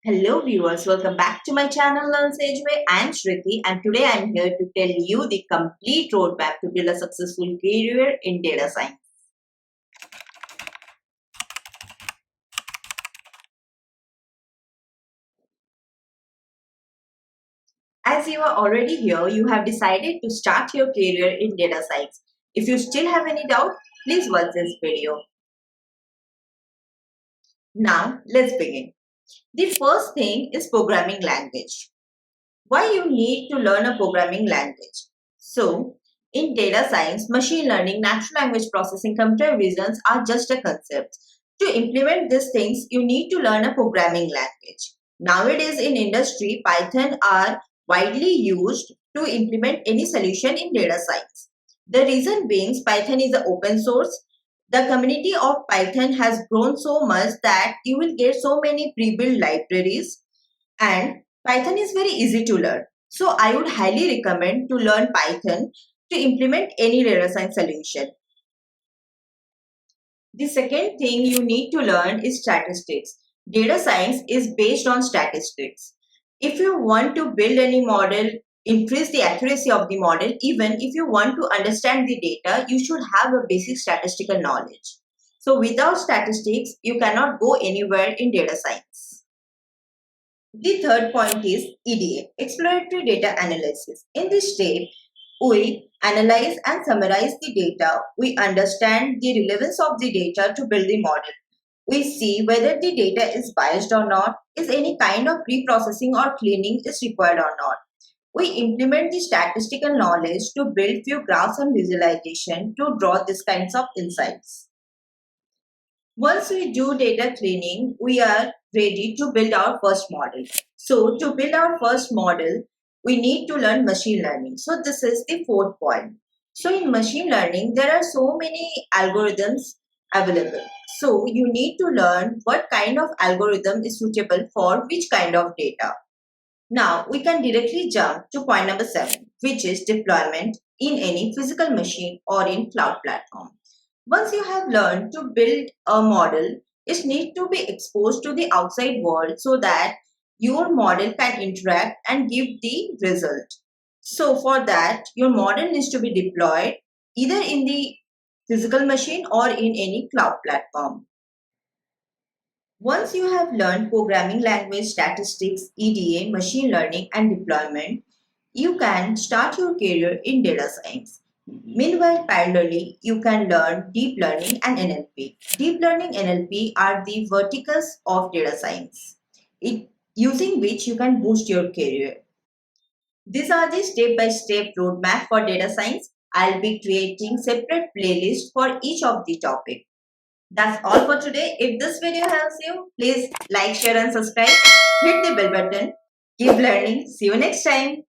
Hello viewers, welcome back to my channel Learn Sage Way. I am Shruti and today I am here to tell you the complete roadmap to build a successful career in data science. As you are already here, you have decided to start your career in data science. If you still have any doubt, please watch this video. Now let's begin. The first thing is programming language. Why you need to learn a programming language? So, in data science, machine learning, natural language processing, computer visions are just a concept. To implement these things, you need to learn a programming language. Nowadays in industry, Python are widely used to implement any solution in data science. The reason being Python is an open source. The community of Python has grown so much that you will get so many pre-built libraries and Python is very easy to learn. So I would highly recommend to learn Python to implement any data science solution. The second thing you need to learn is statistics. Data science is based on statistics. If you want to build any model, increase the accuracy of the model, even if you want to understand the data, you should have a basic statistical knowledge. So without statistics, you cannot go anywhere in data science. The third point is EDA, exploratory data analysis. In this step, we analyze and summarize the data. We understand the relevance of the data to build the model. We see whether the data is biased or not, is any kind of pre-processing or cleaning is required or not. We implement the statistical knowledge to build few graphs and visualization to draw these kinds of insights. Once we do data cleaning, we are ready to build our first model. So to build our first model, we need to learn machine learning. So this is the fourth point. So in machine learning, there are so many algorithms available. So you need to learn what kind of algorithm is suitable for which kind of data. Now we can directly jump to point number 7, which is deployment in any physical machine or in cloud platform. Once you have learned to build a model, it needs to be exposed to the outside world so that your model can interact and give the result. So for that, your model needs to be deployed either in the physical machine or in any cloud platform. Once you have learned programming language, statistics, EDA, machine learning and deployment, you can start your career in data science. Meanwhile, parallelly, you can learn deep learning and NLP. Deep learning NLP are the verticals of data science, using which you can boost your career. These are the step-by-step roadmap for data science. I'll be creating separate playlists for each of the topic. That's all for today. If this video helps you, please like, share and subscribe. Hit the bell button. Keep learning. See you next time.